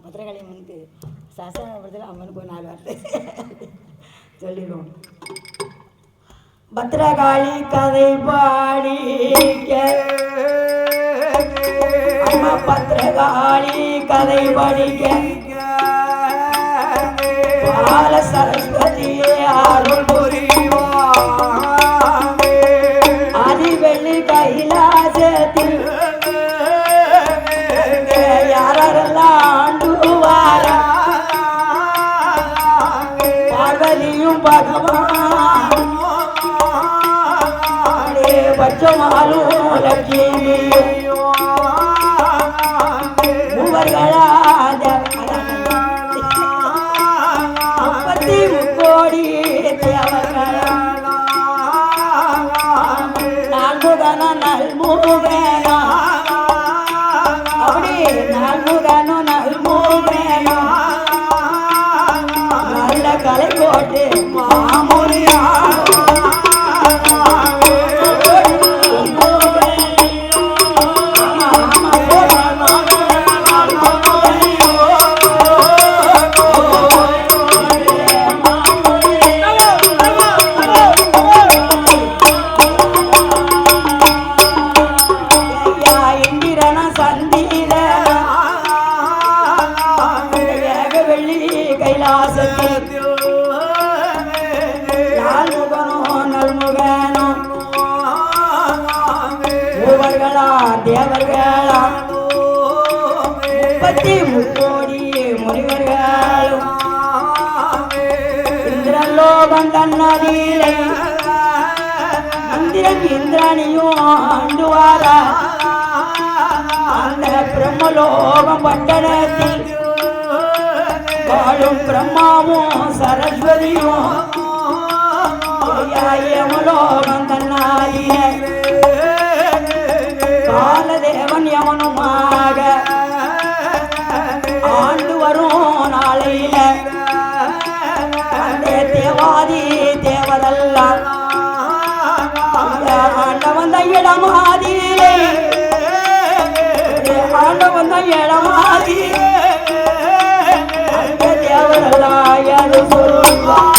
பத்திரகாளி அம்மனுக்கு சாஸ்திரத்தில் அம்மனுக்கு ஒரு 4 வார்த்தை சொல்லிடுவோம். பத்திரகாளி கதை பாடி அம்மா பத்திரகாளி கதை படிக்க பால சரஸ்வதியே அருள் புரிவார். ஆதிவெள்ளி கைலாசத்தில் யாரெல்லாம் ஆண்டுவார பார்வதியும் பகவான் பச்சமாலும் லட்சுமியும் மூவர்களாத 33 கோடி தேவர்கள் நான்முகன நல்முகனா அப்படி நான்முகனோ நல்முகனா நல்ல கலை கோட்டு மாமுனியா தேவர்களா 33 கோடி முனிவர்களும் இந்திரலோகம் தன்னதிலே மந்திரம் இந்திரனியும் ஆண்டுவார அந்த பிரம்மலோகம் பட்டணத்தில் வாழும் பிரம்மாவும் சரஸ்வதியும் யமலோகம் தன்னாதிலே காலதேவன் யமனுமாக ஆண்டு வரும் நாளையில அந்த தேவாதி தேவதெல்லாம் ஆண்டவன் தான் இடமாதிலே ஆண்டவன் தான் இடமாதி அந்த தேவதெல்லாம் யாரு சொல்லுவார்.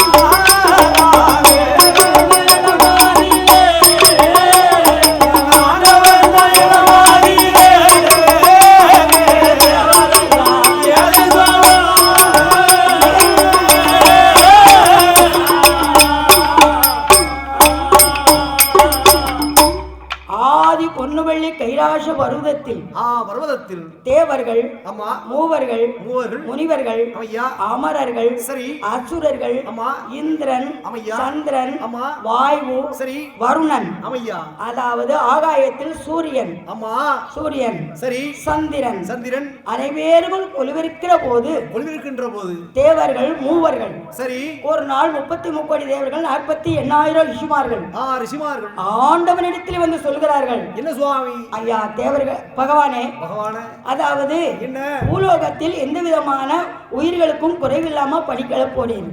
கைலாச பர்வதத்தில் தேவர்கள் மூவர்கள் முனிவர்கள் அமரர்கள் அசுரர்கள் இந்திரன் சந்திரன் வாயு வருணன் அதாவது ஆகாயத்தில் சூரியன் சந்திரன் அனைவரும் ஒளிவிருக்கின்ற போது தேவர்கள் மூவர்கள் ஒரு நாள் 33 கோடி தேவர்கள் 48,000 ரிஷிமார்கள் ஆண்டவனிடத்தில் வந்து சொல்கிறார்கள், என்ன சுவாமி ஐயா தேவர்கள் பகவானே அதாவது பூலோகத்தில் எந்த விதமான உயிர்களுக்கும் குறைவில்லாம படிக்கல போனேன்.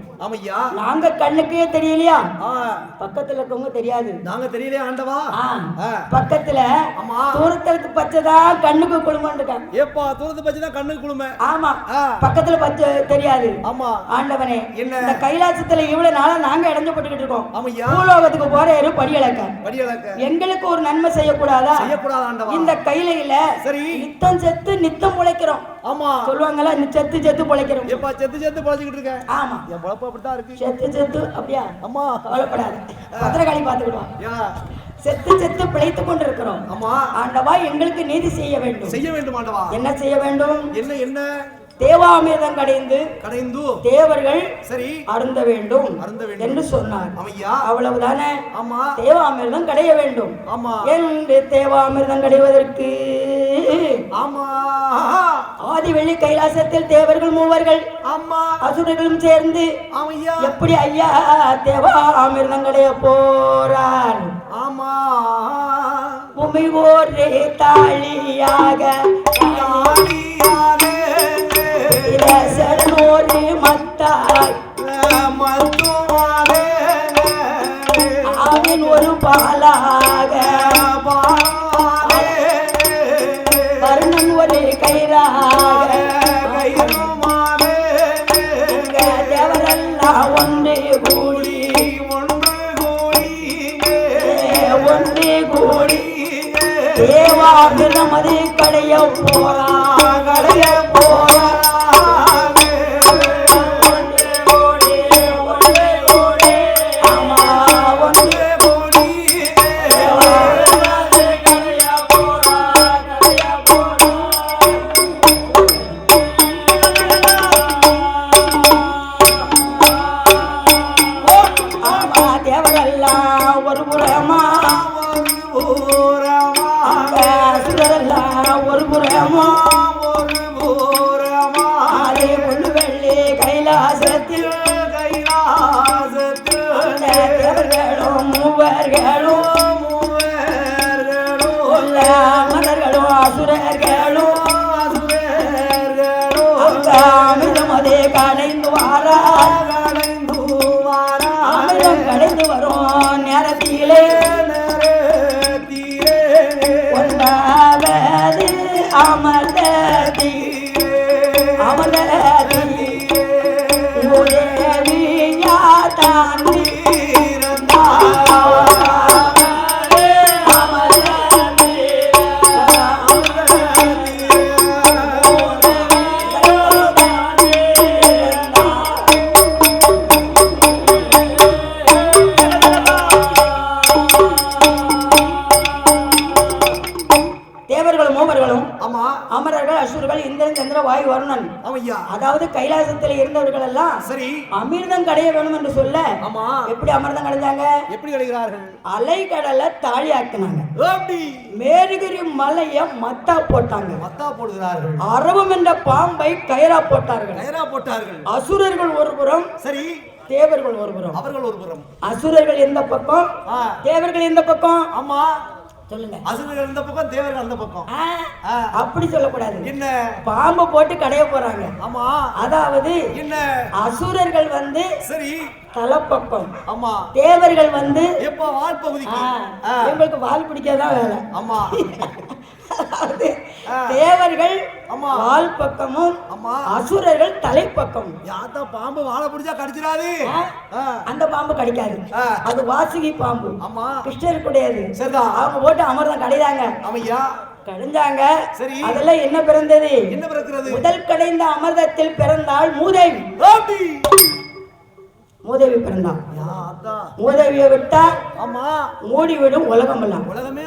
நாங்க கண்ணுக்கே தெரியலையா, பக்கத்துல இருக்கவங்க தெரியாது, நாங்க தெரியலையா ஆண்டவா, பக்கத்துல தூரத்துக்கு பச்சைதா கண்ணுக்கு குளுமன்னு இருக்காங்க. ஏப்பா தூரத்து பச்சைதா கண்ணுக்கு குளுமை? ஆமா, பக்கத்துல பச்சை தெரியாது. ஆமா ஆண்டவனே, இந்த கைலாசத்துல இவ்வளவு நாளா நாங்க இடைஞ்சப்பட்டுக்கிட்டு இருக்கோம். பூலோகத்துக்கு போற படி இழக்க எங்களுக்கு ஒரு நன்மை செய்யக்கூடாதா? இந்த கையில சரி நித்தம் செத்து நித்தம் பிழைக்கிறோம். ஆமா சொல்லுவாங்கல்ல, செத்து செத்து பிழைக்கிறோம். எப்பா செத்து செத்து பிழைச்சிட்டு இருக்க? ஆமா, என் பொழப்பு அப்படிதான் இருக்கு. செத்து செத்து அப்படியா? அம்மா கவலைப்படாது, பத்திரகாளி பாத்துக்கிடுவோம். செத்து செத்து பிழைத்துக் கொண்டிருக்கிறோம். ஆமா ஆண்டவா, எங்களுக்கு நீதி செய்ய வேண்டும் ஆண்டவா. என்ன செய்ய வேண்டும்? என்ன தேவாமிர்தம் கடைந்து தேவர்கள் சரி அருந்த வேண்டும் என்று சொன்னார். அவ்வளவுதானே? தேவாமிர்தம் கடைய வேண்டும் என்று தேவாமிர்தம் கடைவதற்கு ஆதிவெள்ளி கைலாசத்தில் தேவர்கள் மூவர்கள் அசுரர்களும் சேர்ந்து எப்படி ஐயா தேவாமிர்தம் கடைய போறார்? பூமி ஒரே தாளியாக சரணோரி மத்தாய் அவன் ஒரு பாலாக வருணன் ஒரு கயிறாக தேவர்களும் மலர்களும் அசுரர்களும் அமிர்தம் அதே கடைந்து வாரா அமிர்தம் கடைந்து வரும் நேரத்திலே ஒன்றாவது அமர்தி அமர்தி உதவியா தாண்டி அமரர்கள் அசுரர்கள் இந்திரன் சந்திர வாயு வருணன் அதாவது கைலாசத்தில் இருந்தவர்கள் எல்லாம் சரி அமிர்தம் கடைய வேணும் என்று சொல்ல எப்படி அமிர்தம் கடைஞ்சாங்க எப்படி கடைகிறார்கள் அலை கடலை தாழி ஆக்கினாங்க மேருகிரி மலைய மத்தா போட்டாங்க மத்தா போடுகிறார்கள் அரவம் என்ற பாம்பை கயிறா போட்டார்கள் அசுரர்கள் ஒரு புறம் சரி தேவர்கள் ஒரு புறம் அவர்கள் ஒரு புறம் அசுரர்கள் எந்த பக்கம் தேவர்கள் எந்த பக்கம் ஆமா சொல்லுங்க அசுரர்கள் இந்த பக்கம் தேவர்கள் அந்த பக்கம் அப்படி சொல்லக்கூடாது என்ன பாம்பை போட்டு கடைய போறாங்க ஆமா அதாவது என்ன அசுரர்கள் வந்து சரி தலைப்பக்கம் ஆமா தேவர்கள் வந்து எப்ப வால் பகுதிக்கு உங்களுக்கு வால் பிடிக்காதான் வேலை ஆமா தேவர்கள் வால் பக்கமும் அசுரர்கள் தலைப்பக்கம் யாத்தா பாம்பு வாழை பிடிச்சா கடிச்சிடாது அந்த பாம்பு கடிக்காது அது வாசுகி பாம்பு ஆமா கிருஷ்ணர் கூடாது சரிதான் அவங்க போட்டு அமர்தான் கடைதாங்க ஆமையா கடைஞ்சாங்க சரி அதெல்லாம் என்ன பிறந்தது என்ன பிறக்கிறது முதல் கடைந்த அமிர்தத்தில் பிறந்தால் மூதேவி மூதேவி பிறந்தான் மூதேவியை விட்டா ஆமா மூடிவிடும் உலகம் எல்லாம் உலகமே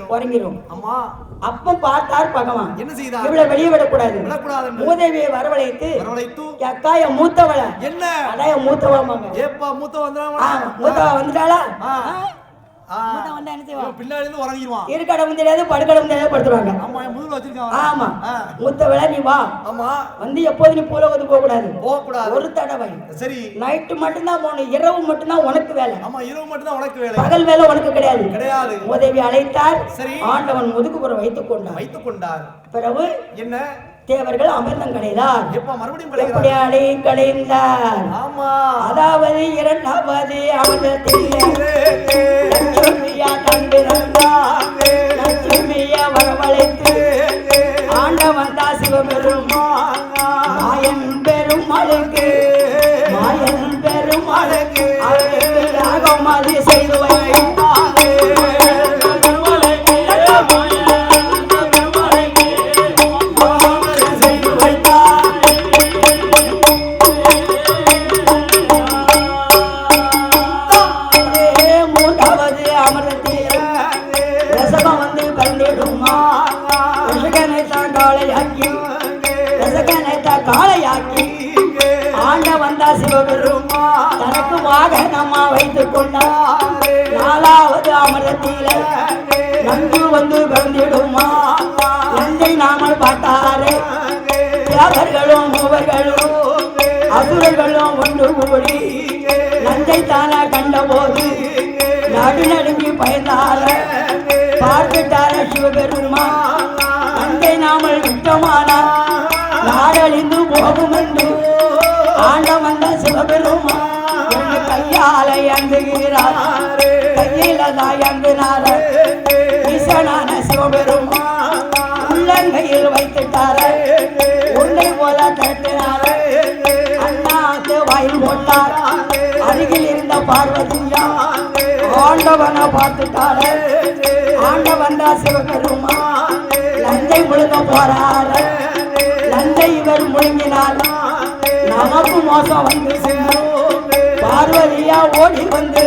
உறங்கிடும் ஆமா அப்ப பார்த்தார் பகவான் என்ன செய்தார் இவளை வெளியே விடக்கூடாது மூதேவியை வரவழைத்து அக்காய மூத்தவள என்ன அடைய மூத்தவளமாங்க ஏப்பா மூத்தவ வந்துட்டாளா இருக்கடவும் தெரியாது படுக்கடவும் தெரியாது படுத்துவாங்க ஆமா மூத்தவள நீ வா ஆமா வந்து எப்போது நீ பூலோகத்துக்கு போக கூடாது ஒரு தடவை சரி நைட்டு மட்டும்தான் போகணும் இரவு மட்டும்தான் உனக்கு வேலை ஆமா இரவு மட்டும்தான் உனக்கு வேலை பகல் வேலை உனக்கு கிடையாது மூதேவி அழைத்தார் சரி ஆண்டவன் முதுகுப்புறம் வைத்துக் கொண்டார் பிறகு என்ன தேவர்கள் அமிர்தம் கடைந்தார் எப்படி அடை கடைந்தார் அதாவது இரண்டாவது அமிர்தத்தில் லட்சுமியா கண்டிருந்தார் லட்சுமியா வரவழைத்து ஆண்டவன் தா சிவபெருமான் மாயன் பெருமாளுக்கு யாகமாதி செய்து தனக்கு வாகனமா வைத்துக் கொண்டார் நாலாவது அமிர்தத்தில நன்கு வந்து பிறந்திடுமா நஞ்சை நாமல் பார்த்தாரே தேவர்களும் மூவர்களும் அசுரர்களும் ஒன்று கூடி நஞ்சை தானா கண்ட போது நடுநடுங்கி பயந்தார பார்த்துட்டார சிவபெருமான் நஞ்சை நாமல் விட்டமானா நாடழிந்து போகும் என்று ஆண்டவன் சிவபெருமான் கையால அங்குகிறார் கையில அங்குனார ஈசனான சிவபெருமான் உள்ளங்கையில் வைத்துட்டார உன்னை போல தட்டினார அண்ணாத்து வாயில் போட்டார் அருகில் இருந்த பார்வதியா ஆண்டவனை பார்த்துட்டார ஆண்டவன் தான் சிவபெருமான் லஞ்சை முழுங்க போறார லஞ்சை இவர் முழுங்கினார் நமக்கு மோசம் வந்து பார்வதியா ஓடி வந்து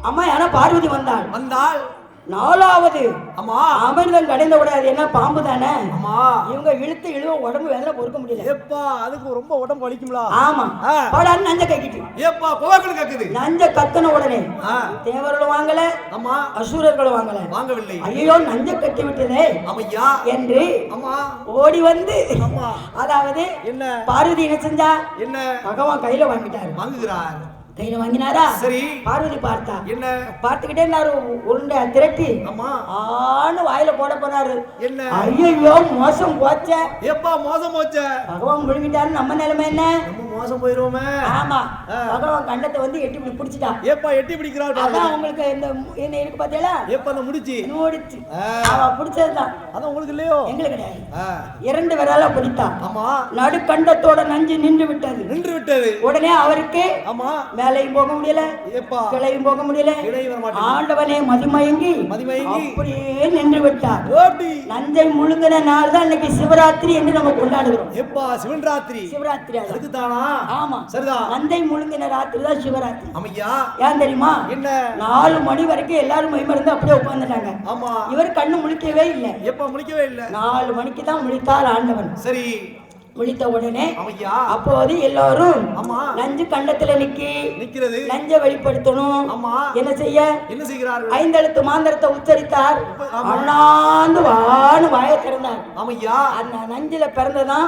அம்மா யாரா பார்வதி வந்தாள் நாலாவது அமிர்தம் கடைந்த விட அது என்ன பாம்பு தானே இவங்க இழுத்து இழுவ உடம்பு வேதனை பொறுக்க முடியல. ஏப்பா அதுக்கு ரொம்ப உடம்பு வலிக்கும்ல. ஆமா. படான்னு நஞ்ச கக்கிட்டு. ஏப்பா கோவக்கல் கக்குது. நஞ்ச கக்கன உடனே தேவர்களும் வாங்கல. ஆமா. அசுரர்களும் வாங்கல. வாங்கவில்லை. ஐயோ நஞ்ச கட்டி விட்டதே. ஆமையா என்று ஆமா ஓடி வந்து ஆமா அதாவது என்ன பார்வதி என்ன செஞ்சா? என்ன பகவான் கையில வாங்கிட்டாரு. வாங்குகிறார். கையில வாங்கினாரா? சரி. பார்வதி பார்த்தா என்ன பார்த்துக்கிட்டே இருந்தாரு. உருண்டை திரட்டி ஆமா ஆன்னு வாயில போட போனாரு. என்ன ஐயோ மோசம் போச்ச. ஏப்பா மோசம் போச்ச. பகவான் முழுங்கிட்டாரு. நம்ம நிலைமை என்ன? நம்ம மோசம் போயிருவோமே. ஆமா. பகவான் கண்டத்தை வந்து எட்டி பிடிச்சிட்டா. ஏப்பா எட்டி பிடிக்கிறாரு. அதான் உங்களுக்கு இந்த என்ன இருக்கு பாத்தீங்களா? ஏப்பா அந்த முடிச்சு முடிச்சு அவ பிடிச்சதுதான். அதான் உங்களுக்கு இல்லையோ? எங்களுக்கு கிடையாது. 2 விரலால பிடித்தா. ஆமா. நடு கண்டத்தோட நஞ்சு நின்று விட்டது. நின்று விட்டது. உடனே அவருக்கு ஆமா மேலையும் போக முடியல. ஏப்பா கிளையும் போக முடியல. கிளையும் வர மாட்டேங்குது. ஆண்டவனே மதிமயங்கி அப்படியே நின்று விட்டார். ஓடி நஞ்சை முழுங்கின நாள் தான் இன்னைக்கு சிவராத்திரி என்று நம்ம கொண்டாடுகிறோம். ஏப்பா சிவராத்திரி. சிவராத்திரி அதுக்கு தானா? ஆமா சரிதான். நஞ்சை முழுங்கின ராத்திரி தான் சிவராத்திரி. ஆமையா. ஏன் தெரியுமா? என்ன 4 மணி வரைக்கும் எல்லாரும் மைமருந்து அப்படியே உட்கார்ந்துட்டாங்க. ஆமா. இவர் கண்ணு முழிக்கவே இல்லை. எப்ப முழிக்கவே இல்ல. 4 மணிக்கு தான் முழித்தார் ஆண்டவன். சரி. முழித்த உடனே ஆமையா அப்போது எல்லாரும் ஆமா நஞ்சு கண்டத்துல நிக்கிறது. நஞ்ச வெளிப்படுத்தணும். ஆமா. என்ன செய்ய? என்ன செய்கிறார்கள்? 5 எழுத்து மாந்திரத்தை உச்சரித்தார். அண்ணாந்து வான்னு வாயை திறந்தார். ஆமையா. அந்த நஞ்சில பிறந்ததான்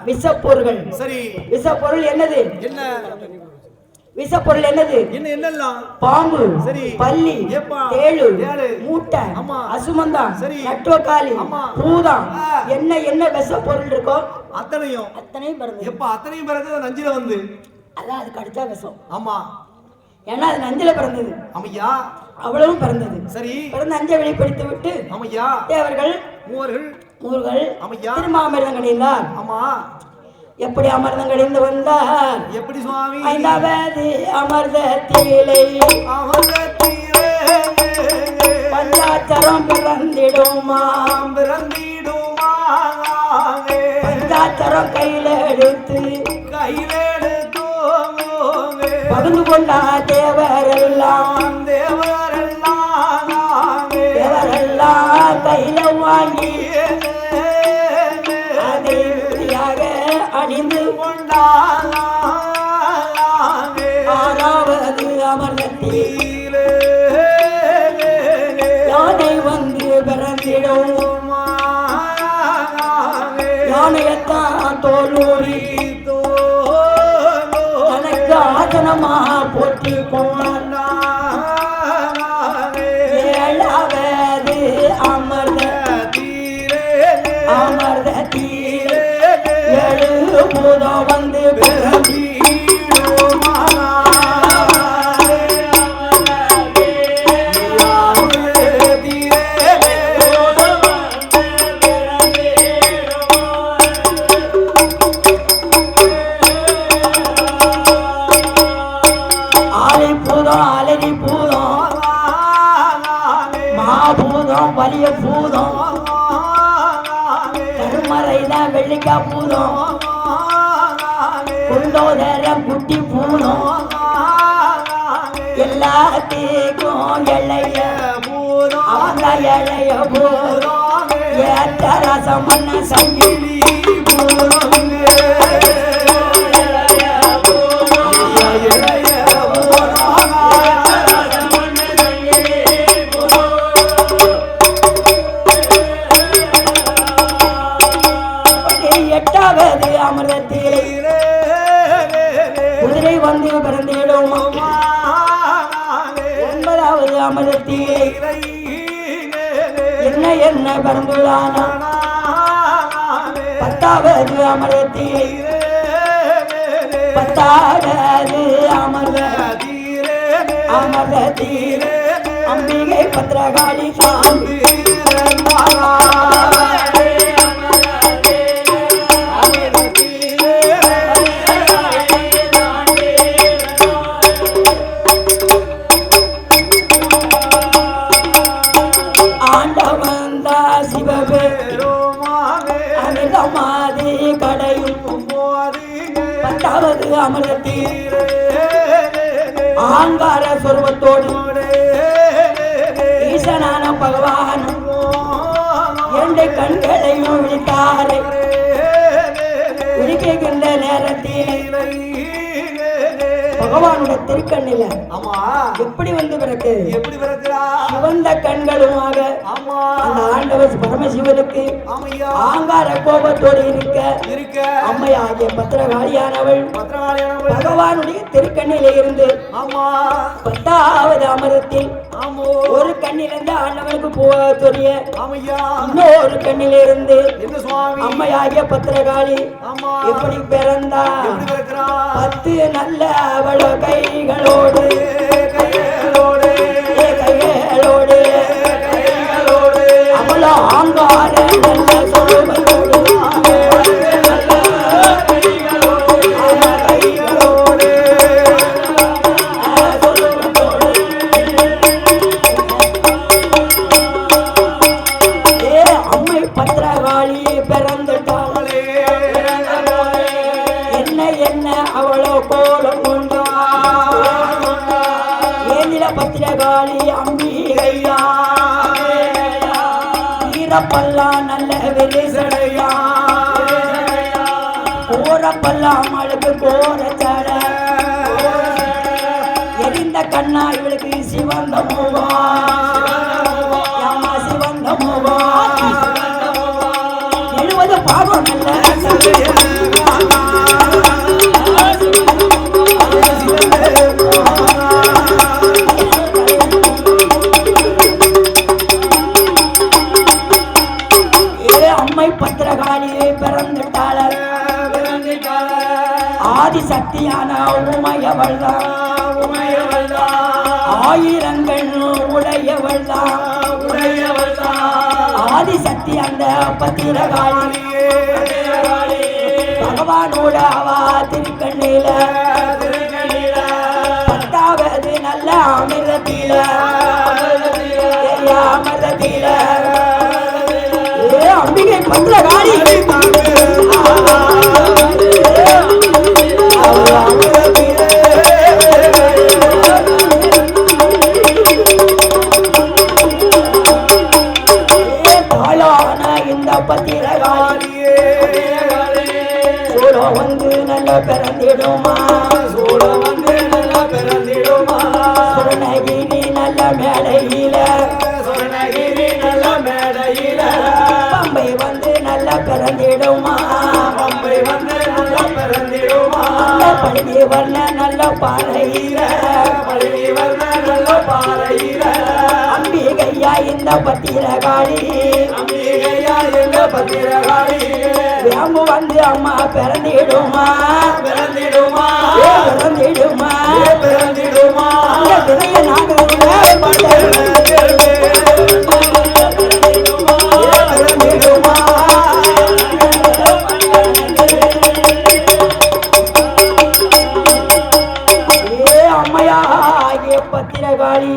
விஷப்பொருள்கள். சரி. விஷப்பொருள் என்னது? என்ன விஷப்பொருள் என்னது? என்ன என்னெல்லாம்? பாம்பு, சரி, பல்லி, தேளு, மூட்டை, அசுமந்தான், நட்டுவக்காளி, பூதம், என்ன விஷப்பொருள் இருக்கோ அத்தனையும் பிறந்தது. எப்ப அத்தனையும் பிறகு நஞ்சில வந்து அதான் அதுக்கு அடுத்த விஷம். ஆமா. ஏன்னா அது நஞ்சில பிறந்தது. ஆமையா. அவ்வளவும் பிறந்தது. சரி. பிறந்த நஞ்சை வெளிப்படுத்தி விட்டு ஆமையா தேவர்கள் மூவர்கள் ஆமையா திரும்ப அமிர்தம் கடைந்தார். ஆமா. எப்படி அமிர்தம் கடைந்து வந்தார்? எப்படி சுவாமி? 5வது அமிர்தத்திலே பஞ்சாட்சரம் பிறந்திடுமா பஞ்சாட்சரம் கையில எடுத்து பகிர்ந்து கொண்டா தேவரெல்லாம் கையில வாங்கி அதை அணிந்து கொண்டார். 6வது அமிர்தத்தில் யானை வந்து பிறந்திடும். யானையத்தான் தோலூரி தனக்கு ஆசனமா போற்றி கொண்டார். 7வது அமிர்தத்தில் 7 பூதம் வந்து அலரி பூதம், மாபூதம், வலிய பூதம், கருமறைதான் வெள்ளிக்கா பூதம், குண்டோதரம் குட்டி பூதம், எல்லாத்துக்கும் எல்லைய பூதம், அவங்க எல்லைய பூதம், ஏற்ற ரசம் மன்ன சங்கிலி பூதம். அமிர்தத்தில் குதிரை வந்து பிறந்திடும். 9வது அமிர்தத்தில் என்ன பிறந்துள்ளான. 10வது அமிர்தத்தில் 10வது அமிர்தத்தில் அம்பிகை பத்ரகாளி சாமி அமிர்தத்தில் ஆங்கார சொருபத்தோடு ஈசனான பகவான் இரண்டு கண்களையும் விழித்தாரே விழிக்கின்ற நேரத்தில் பகவானுடைய திருக்கண்ணில எப்படி வந்து பிறகு சிவந்த கண்களுமாக அந்த ஆண்டவர் பரமசிவனுக்கு ஆங்கார கோபத்தோடு இருக்க அம்மையாகிய பத்திரகாளியானவள் பகவானுடைய திருக்கண்ணில இருந்து 10வது அமரத்தில் ஒரு கண்ணிலிருந்து ஆண்டவனுக்கு போரிய இன்னொரு கண்ணிலிருந்து அம்மையாகிய பத்திரகாளி எப்படி பிறந்தா 10 நல்ல அவள கைகளோடு அவளோ ஆங்கார நல்ல சொல்லுவதோடு பல்லா நல்ல வெளிசடையா கோரப்பல்லா அவளுக்கு கோர சட எரிந்த கண்ணா இவளுக்கு சிவந்த முகம் சிவந்த முகம் 70 பாவம் நல்ல பத்திரகாளியை பிறந்துட்டாள ஆதிசக்தியான உமையவள் தான் ஆயிரங்கள் உடையவள் தான் ஆதிசக்தி அந்த பத்திரகாளி பகவானோட அவா திருக்கண்ணில 10வது நல்ல அமிர்தத்தில அம்பிகை பத்திரகாளி தாயான இந்த பத்திரகாளியே சூட வந்து நல்ல பிறந்திடுமா சுரணகிரி நல்ல மேடையில பம்பை வந்து நல்ல பிறந்திடுமா பழனி வர்ண நல்ல பாறையில அம்பிகையா இந்த பத்திரகாளி வேம்பு வந்து அம்மா பிறந்திடுமா அந்த விதைய அம்மையாகிய பத்திரகாளி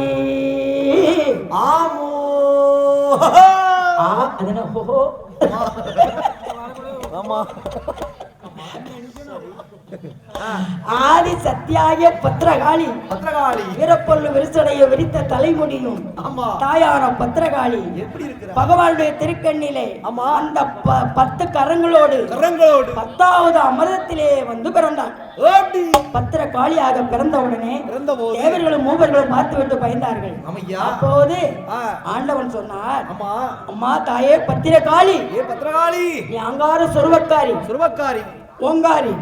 அதன ஆதி சத்தியாகிய பத்திரகாளி வீரப்பொருள் விரிசடைய விரித்த தலைமுடியும் தாயான பத்திரகாளி பகவானுடைய திருக்கண்ணிலே அந்த 10 கரங்களோடு 10வது அமரத்திலே வந்து பிறந்தார். பத்திரகாளியாக பிறந்தவுடனே தேவர்களும் மூவர்களும் பார்த்துவிட்டு பயந்தார்கள். அப்போது ஆண்டவன் சொன்னார், அம்மா தாயே பத்திரகாளி, நீ அங்கார சுருவக்காரி ஓங்காரி,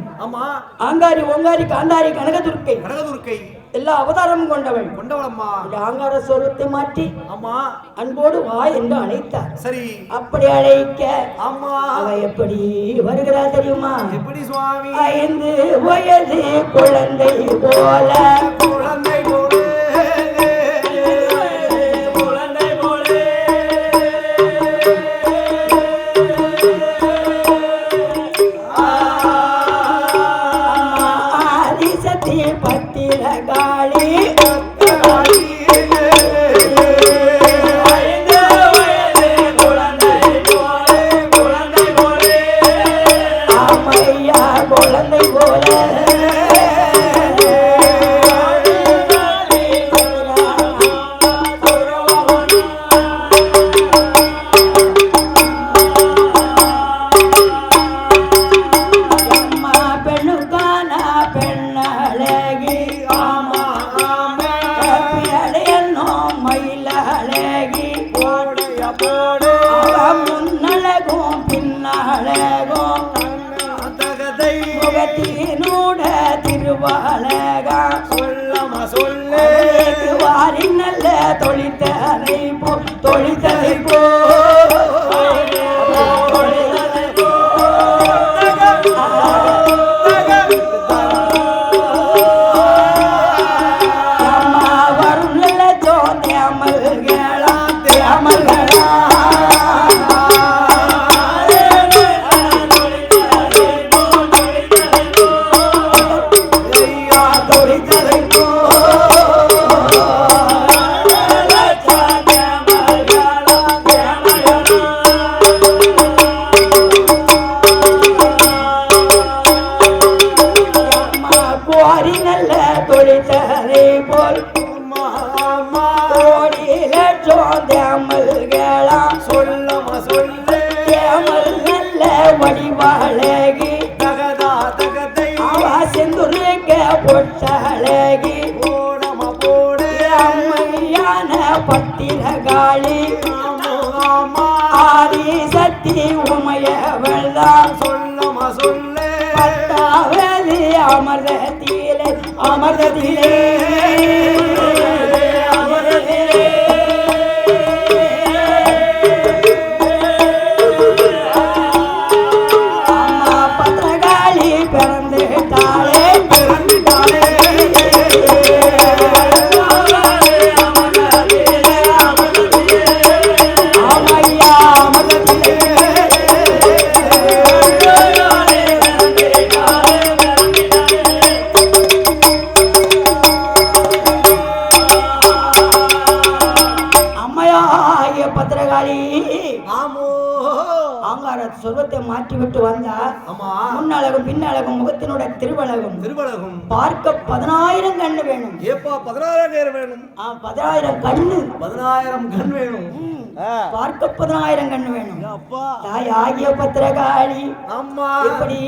ஆங்காரி ஓங்காரி காந்தாரி கனகதுர்க்கை எல்லா அவதாரமும் கொண்டவளம்மா. ஆங்கார சொருவத்தை மாற்றி அன்போடு வா என்று அழைத்தார். சரி, அப்படி அழைக்க அவ எப்படி வருகிறார் தெரியுமா? எப்படி சுவாமி? 5 வயது குழந்தை போல குழந்தை போல முகத்தினூட திருவாளகா சொல்லமா சொல்லு வாரி நல்ல தொழித்தலை போ தொழித்தலை போ வடிவாழகி தகதா தகதை அவ செந்துருக்க பொட்டழகி ஓடம போடு அம்மையான பட்டினகாளி ஆதி சக்தி உமையவள்தான் சொல்லமா சொல்லு பட்டாவலி அமர்தத்திலே அமர்தத்திலே சொர்வத்தை மாற்றி விட்டு வந்தா முன்னழகும் பின்னழகும் முகத்தினோட திருவழகும் திருவழகும் பார்க்க 10000 கண்ணு வேணும். ஏப்பா 10000 வேணும்? 10000 கண்ணு 10000 கண் வேணும். பார்க்க 10000 கண்ணு வேணும். அப்பா தாய் ஆகிய பத்திரகாளி அம்மா எப்படி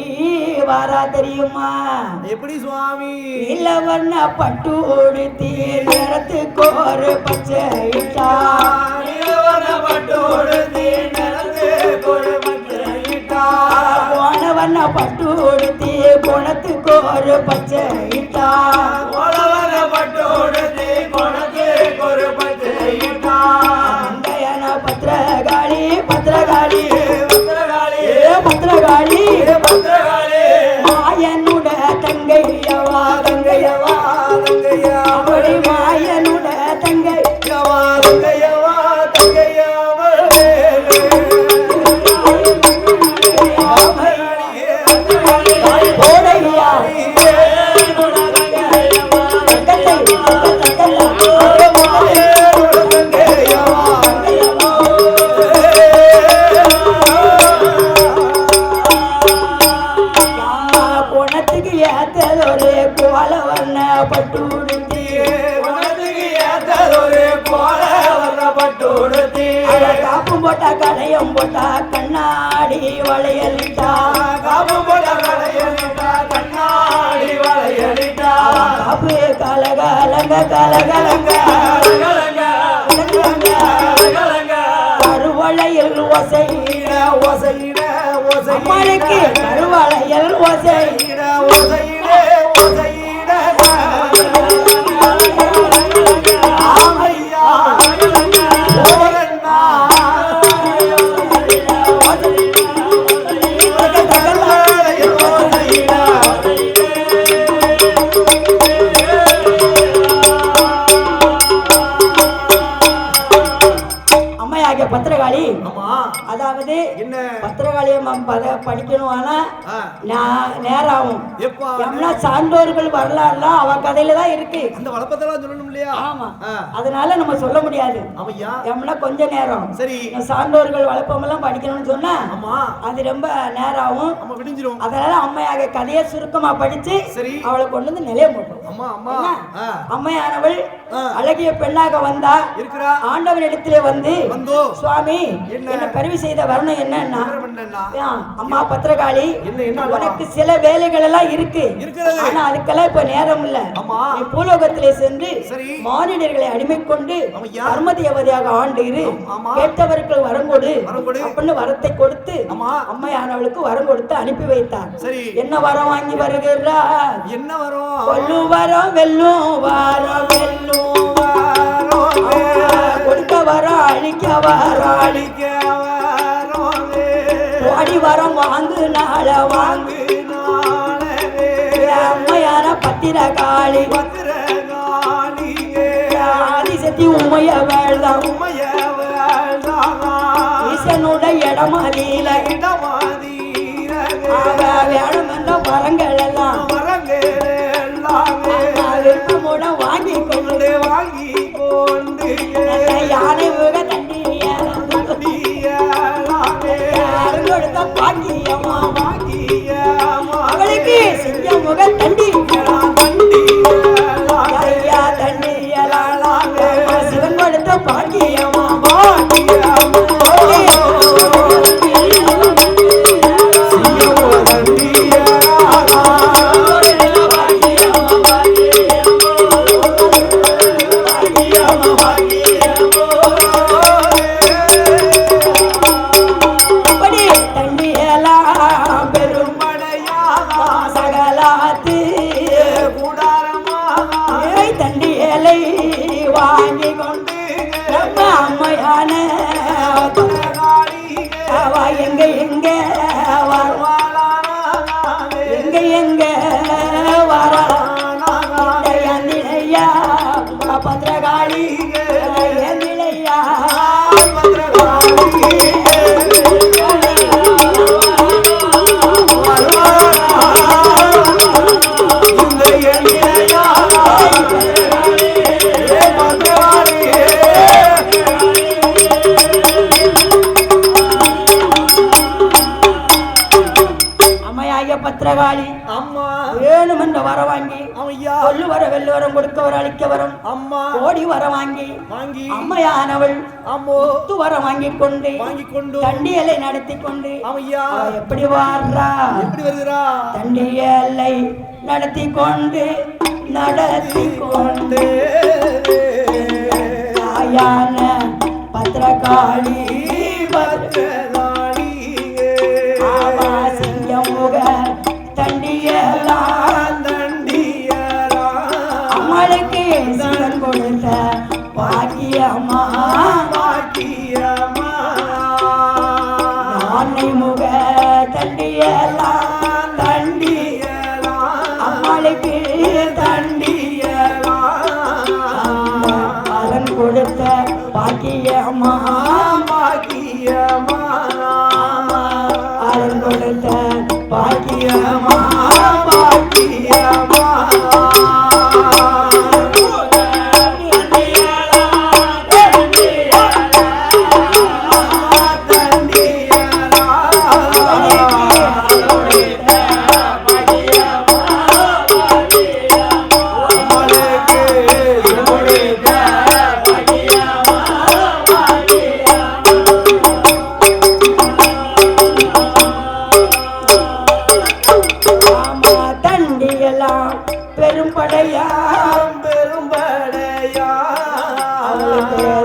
வாரா தெரியுமா? எப்படி சுவாமி? இளவண்ண பட்டு உடுத்தி நிறத்துக்கு ஒரு பச்சை இட்டா இளவண்ண பட்டு உடுத்தி நிறத்துக்கு ஒரு போனவண்ண பட்டு உடுத்தி குணத்துக்கு ஒரு பச்சை இட்டா போனவண்ண பட்டு உடுத்தி குணத்துக்கு ஒரு பச்சை இட்டா அந்தயன பத்திரகாளி பத்திரகாளி பத்திரகாளி பத்திரகாளி பத்திரகாளி மாயனுட தங்கையவா தங்கையவா தங்கையா அப்படி மாயனுட தங்கையவா தங்கையவா தங்கையவா காப்பும் போட்டா கடையும் போட்டா கண்ணாடி வளையலிட்டா காப்பும் போட்டா கடையலிட்டா கண்ணாடி வளையலிட்டா காப்பு கலகலங்க கலகலங்க கருவளையல் ஒசையிட ஒசையிட ஒசைக்கு கருவளையல் ஒசையிட ஒசையிட ஒசையிட ஆமையா பத்திரகாளி அதாவது என்ன பத்திரகாளியை படிக்கணும். ஆனா நேரம் ஆகும். சான்றோர்கள் வரலாறுலாம் அவ கதையில தான் இருக்கு. அந்த வழப்பத்தெல்லாம் சொல்லணும் இல்லையா? ஆமா. அதனால நம்ம சொல்ல முடியாது. எம்னா கொஞ்ச நேரம். சரி. சான்றோர்கள் வழப்பம் எல்லாம் படிக்கணும்னு சொன்னா அது ரொம்ப நேரம் ஆகும். அதனால அம்மையாக கதையை சுருக்கமா படிச்சு அவளை கொண்டு வந்து நிலைய போட்டோம். அம்மையானவள் அழகிய பெண்ணாக வந்தா ஆண்டவர் இடத்திலே வந்து சுவாமி என்ன கருவி செய்த வரணும் என்னன்னா என்னன்னா அம்மா பத்திரகாளி என்ன உனக்கு சில வேலைகள் எல்லாம் இருக்கு ஆனா அதுக்கெல்லாம் இப்ப நேரம் இல்ல நீ பூலோகத்திலே சென்று மானிடர்களை அடிமை கொண்டு கர்ம தேவதையாக ஆண்டு இரு கேட்டவர்கள் வரம் கொடு அப்படின்னு வரத்தை கொடுத்து அம்மையானவளுக்கு வரம் கொடுத்து அனுப்பி வைத்தார் என்ன வரம் வாங்கி வருகிறார் என்ன வரும் கொல்லும் வரம் வெல்லும் வரம் வெல்லும் கொடுக்க வரம் அழிக்க வரம் அழிக்க ஓடி வரம் வாங்கு நாள வாங்கு அம்மையான பத்திரகாளி ஆதிசக்தி உமைய வேள்தான் ஈசனுடைய இடமாதியில வேணும் என்ற வரங்கள் எல்லாம் விருப்பமுடன் வாங்கி கொண்டு யானை முக தண்டிய கொடுத்த பாக்கியம்மா அவளுக்கு செஞ்ச முக தண்டி சிவன் கொடுத்த பாக்கியம்மா பத்திரகாளி பத்திரகாளி அம்மா வேணும் என்ற வர வாங்கி சொல்லு வர வெள்ளு வரம் கொடுக்க வர அழிக்க வரம் அம்மா ஓடி வர வாங்கி அம்மையானவள் முத்து வர வாங்கி கொண்டு தண்டியலை நடத்தி கொண்டு எப்படி வாடுறா எப்படி வருகிறா தண்டியலை நடத்தி கொண்டு தாயான பத்திரகாளி முக அம்மாளுக்கு சிவன் கொடுத்த பாக்கியம்மா நானை முக தண்டியலாம் அம்மாளுக்கு அதன் கொடுத்த பாக்கியம்மா அதன் கொடுத்த பாக்கியமா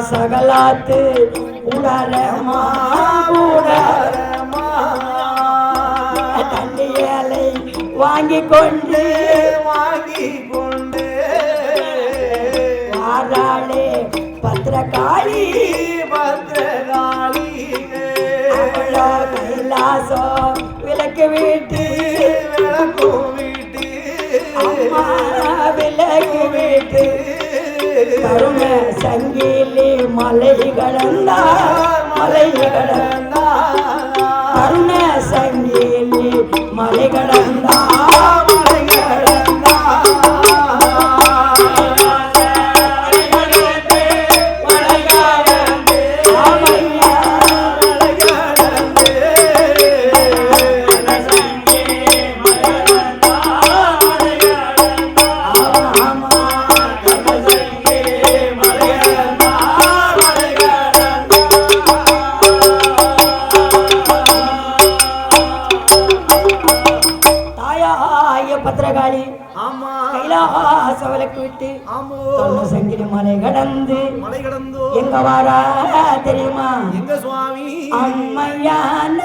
சகலாத்து உடரமா தண்டியலை வாங்கி கொண்டு வாராளே பத்திரகாளி கைலாசம் விளக்கு வீட்டு விளக்கு வீட்டு கருண சங்கிலி மலை கடந்தா கருண சங்கிலி மலை கடந்தா பத்திரகாளி கைலாசவலுக்கு விட்டு சங்கிரி மலை கடந்து எங்க வாரா தெரியுமா எங்க சுவாமி அம்மையான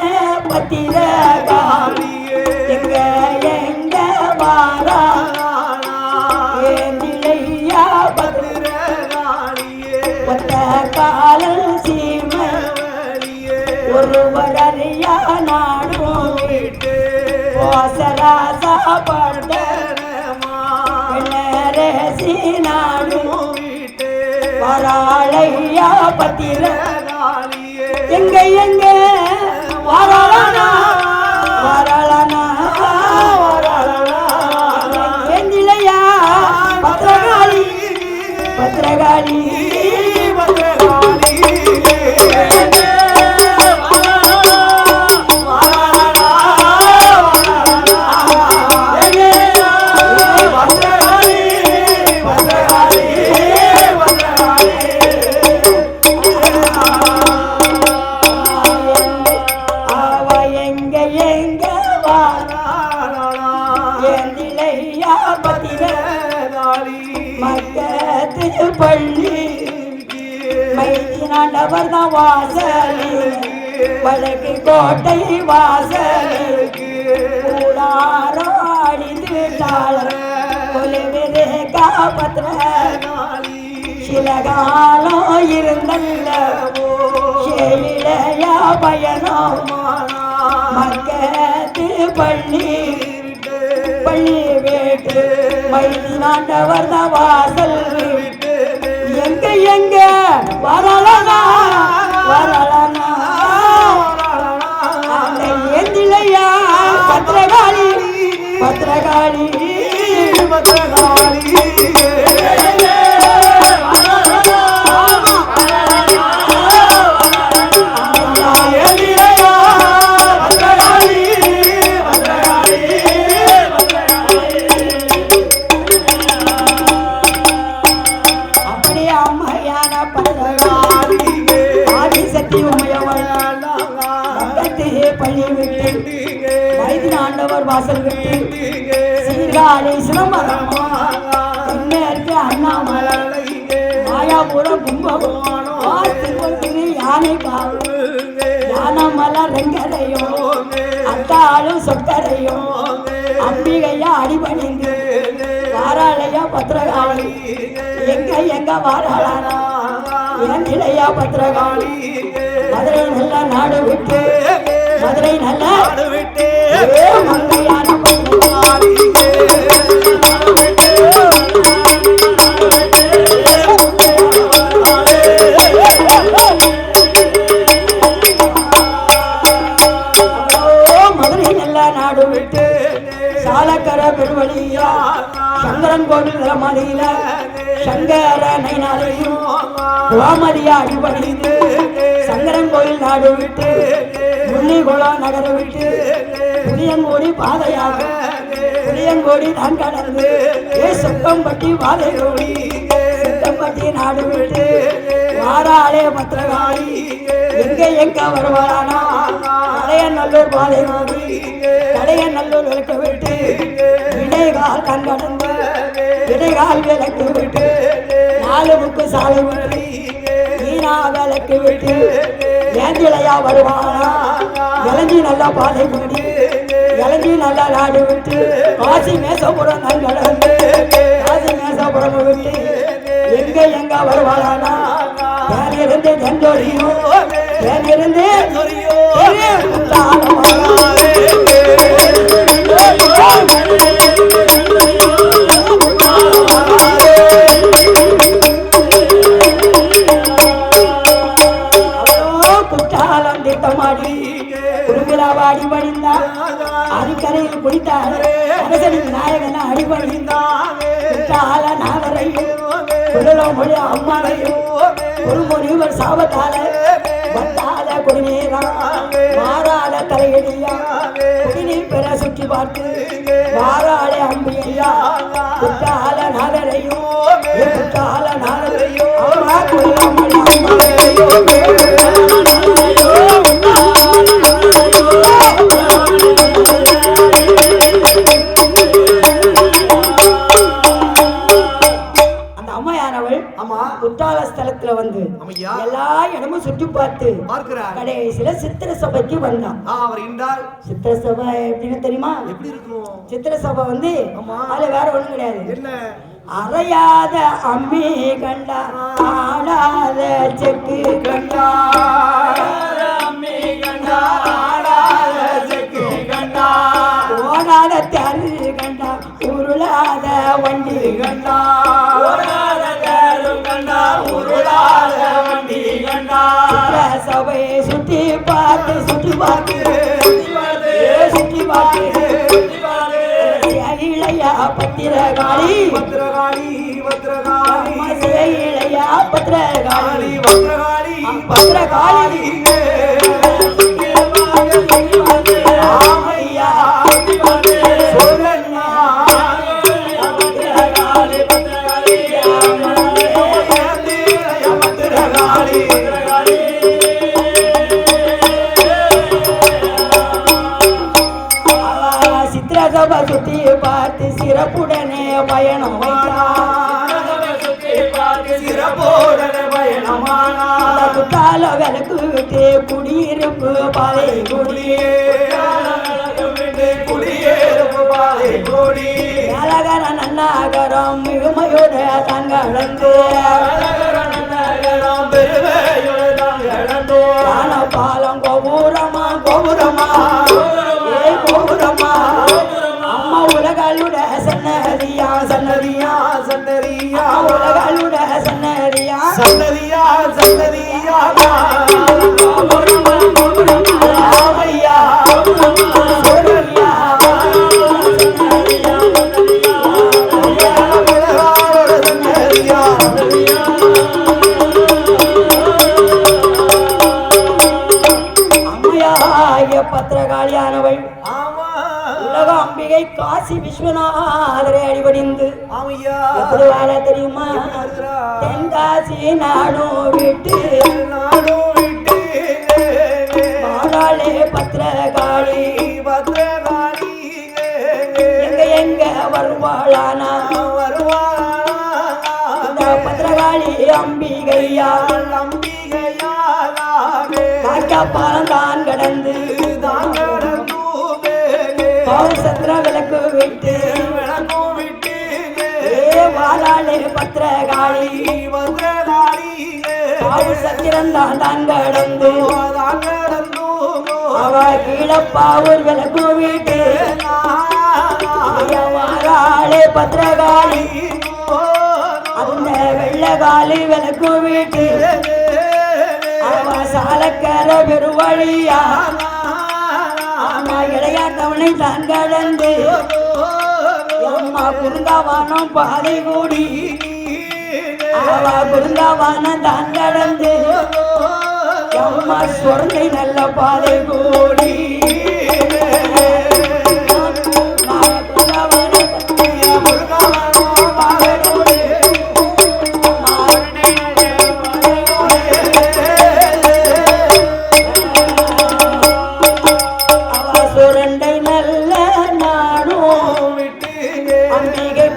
பத்திரகாளி எங்க எங்க வாரா ஏந்திலையா பத்திரகாளியே பத்த காலம் சீமை ஒருவர் அறியா நாடும் விட்டு வாசராசா பட்டரசி நாடும் விட்டு வராளையா பத்திரகாளியே எங்க எங்க வரலனா வரலனா வரலனா ஏந்திலையா பத்திரகாளி பத்திரகாளி பத்திரகாளி பள்ளி மைதினாண்டவர் தான் வாசல் வழக்கு கோட்டை வாசல் கூடாராடிது காப்பத்திரகாளி சில காலம் இருந்தல்ல இளையா பயணம் மக்கத்து பள்ளி பள்ளி வீட்டு மைதினாண்டவர் தான் வாசல் எங்க எங்க வரலனா வரலனா அந்த ஏந்திலையா பத்திரகாளி பத்திரகாளி பத்திரகாளி ஆண்டவர் வாசல் விட்டு சீர்காழி சிதம்பரமா தென்மேற்கு அண்ணாமலை மாயாபுரம் கும்பகோணம் திருப்பதி யானை காவு யானமலை ரெங்கரையும் அத்தாளும் சொக்கரையும் அம்பிகையா அடிபணிந்து வாராளையா பத்திரகாளி எங்க எங்க வாராளா ஏந்திலையா பத்திரகாளி மதுரை நல்ல நாடு விட்டு மதுரை நல்ல நாடு விட்டு மங்கையான பத்திரகாளி மதுரை நல்ல நாடு விட்டு சாலக்கர பெருவழியா சங்கரன் கோவில் நிலமதியில சங்கர நைனாலையும் கோமதியா அடிபணிந்து சங்கரன் கோயில் நாடு விட்டு முள்ளிகுளம் நகர விட்டு புளியங்கோடி பாதையாக புளியங்கோடி தான் கடந்து சொக்கம்பட்டி பாதையோடி சொக்கம்பட்டி நாடு விட்டு வாராளே பத்திரகாளி எங்க எங்க வருவாரானா கடையநல்லூர் பாதையோடி கடையநல்லூர் விளக்க விட்டு இடைகால் கண் கடந்து இடைகால் விளக்கு விட்டு நாலு முக்கு சாலை விட்டு ஈனா விளக்கு விட்டு ஏந்திலையா வருவானா இளஞ்சி நல்லா பாதை முடி இளஞ்சி நல்லா நாடு விட்டு காசி மேசபுரம் கண் கடந்து காசி மேசபுரம் விட்டு எங்க எங்க வருவானா தேனிருந்து தென்தொழியும் தேனிருந்து குற்றாலம் திட்டமாடி குறுகிலாவாடி படிந்தா அடிக்கரையில் குடித்தார் அரசடி நாயகன அடிபடிந்தான் குற்றால நாகரையும் குழலமொழி அம்மாவையும் குறுமொழிவர் சாபத்தால வந்தால குடிநீரா மாறாத தலையடியா குடிநீர் பெற சுற்றி பார்த்து வாராளே அம்பியா குற்றால நாகரையும் குற்றால நாகரையும் குழலமொழி அம்மாவையும் குற்றால ஸ்தலத்துல வந்து எல்லா இடமும் சுற்றி பார்த்து கடைசியில சித்திர சபைக்கு வந்தான். அவர் என்றால் சித்திர சபை எப்படின்னு தெரியுமா? எப்படி இருக்கும் சித்திர சபை வந்து அதுல வேற ஒண்ணும் கிடையாது. என்ன? அறையாத அம்மி கண்டா, ஆடாத செக்கு கண்டா, அம்மி கண்டா, ஆடாத செக்கு கண்டா, ஓடாத தேரு கண்டா, உருளாத வண்டி கண்டா, ஓடாத தேரு கண்டா, உருளாத வண்டி கண்டா. சபையை சுற்றி பார்த்து சுற்றி பார்த்து சுற்றி பார்த்து இளையா பத்திரகாளி பத்திரகாளி பத்திரகாளி இளையா பத்திரகாளி பத்திரகாளி பத்திரகாளி ஆமையா சொல்லண்ணா பத்திரகாளி பத்திரகாளி பத்திரகாளி சித்திரசபை சுத்தி பார்த்து சிறப்புடனே பயணம் குத்தால விளக்கு விட்டு குடியிருப்பு பாதை குடியே அழகர நன்னாகரம் மிகுமையோட தங்கடந்து பாலம் கோபுரமா கோபுரமா கோபுரமா அம்மா உலகளுட சன்னதியா சன்னதியா சன்னதியா உலகளுட சன்னதியா சன்னதியா சன்னதியா ஐயா பத்திரகாளியானவள் உலக அம்பிகை காசி விஸ்வநாதரை அடிபடிந்து எப்படி வாழ தெரியுமா? தென்காசி நாடும் விட்டு மாடாளே பத்திரகாளி பத்திரகாளி எங்க எங்க வருவாளானா பத்திரகாளி அம்பிகையா அம்பிகையா பாலம் தான் கடந்து சத்திர விளக்கு விட்டு வாழாளே பத்திரகாளி சத்திரம் தான் கடந்து அவ கீழப்பாவூர் விளக்கு விட்டு வாழாளே பத்திரகாளி அந்த வெள்ளகாலி விளக்கு விட்டு அவ சாலக்கர பெருவழியா இளையாட்டவனை தான் கடந்து அம்மா குருந்தாவானம் பாதை கூடி அவ குருந்தாவானம் தான் கடந்து அம்மா சொர்ணை நல்ல பாதை கூடி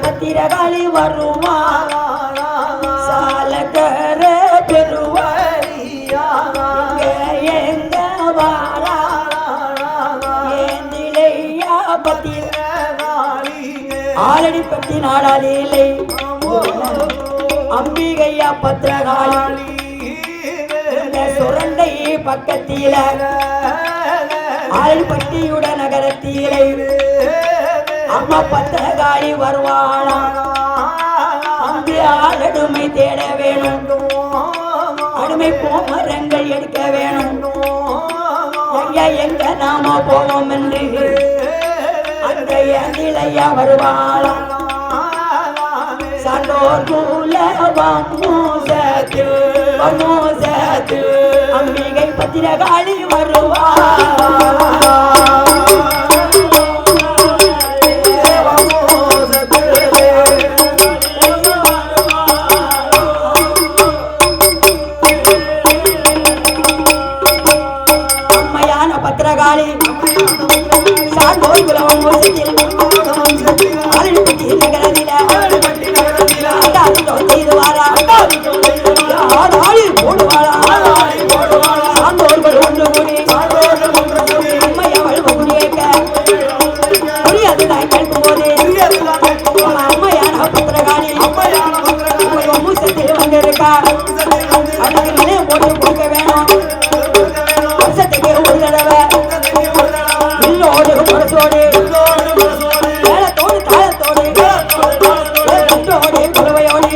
பத்திரகாளி வருவா சாலக்கர பெருவழியா எங்க வாரா ஏந்திலையா பத்திரகாளி ஆலடி பத்தி நாடாதில்லை அம்பிகையா பத்திரகாளி சுரண்டை பக்கத்தில ஆழ்பட்டியுட நகரத்திலே அம்மா பத்திரகாளி வருவாளா அங்கு ஆளடுமை தேட வேணும் அடிமை போமரங்கள் எடுக்க வேணும் ஐயா எங்க நாம போவோம் என்று அந்த இளையா வருவாளா சான்றோர் கூல வம்மூசத்து அம்பிகை பத்திரகாளி வருவா பத்திரகாளி சான்றோர் குலவம் நகரத்தில செய்து வாரா மனசோடு மேலத்தோடு தாளத்தோடு குலவையோடு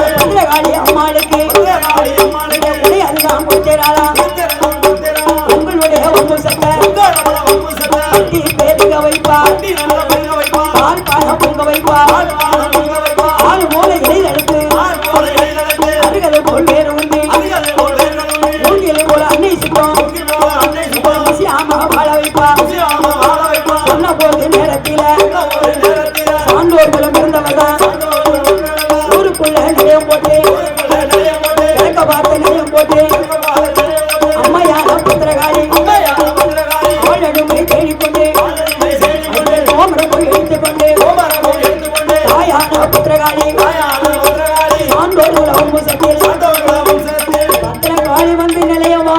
பத்திரகாளி அம்மாளுக்கு அதுதான் கொடுத்தேராளா உங்களுடைய வம்சத்தை பேருங்க வைப்பா பால் பாலம் பொங்க வைப்பா ஆறு மூளை இலையில் எடுத்து அருகதை போல் வேறு உண்டு மூங்கிலை போல அன்னை சிப்பம் ஆமா வாழ வைப்பா சொன்ன போது நேரத்தில சான்றோர்களும் இருந்தவர்தான் ஊருக்குள்ள நிலையம் போட்டு கிழக்க பார்த்து நிலையம் போட்டு அம்மையான புத்திரகாளி ஆளடுமை தேடிக்கொண்டு கோமரம் போய் எடுத்துக்கொண்டு தாயான புத்திரகாளி சான்றோர்கள் வம்சத்தில் பத்திரகாளி வந்து நிலையமா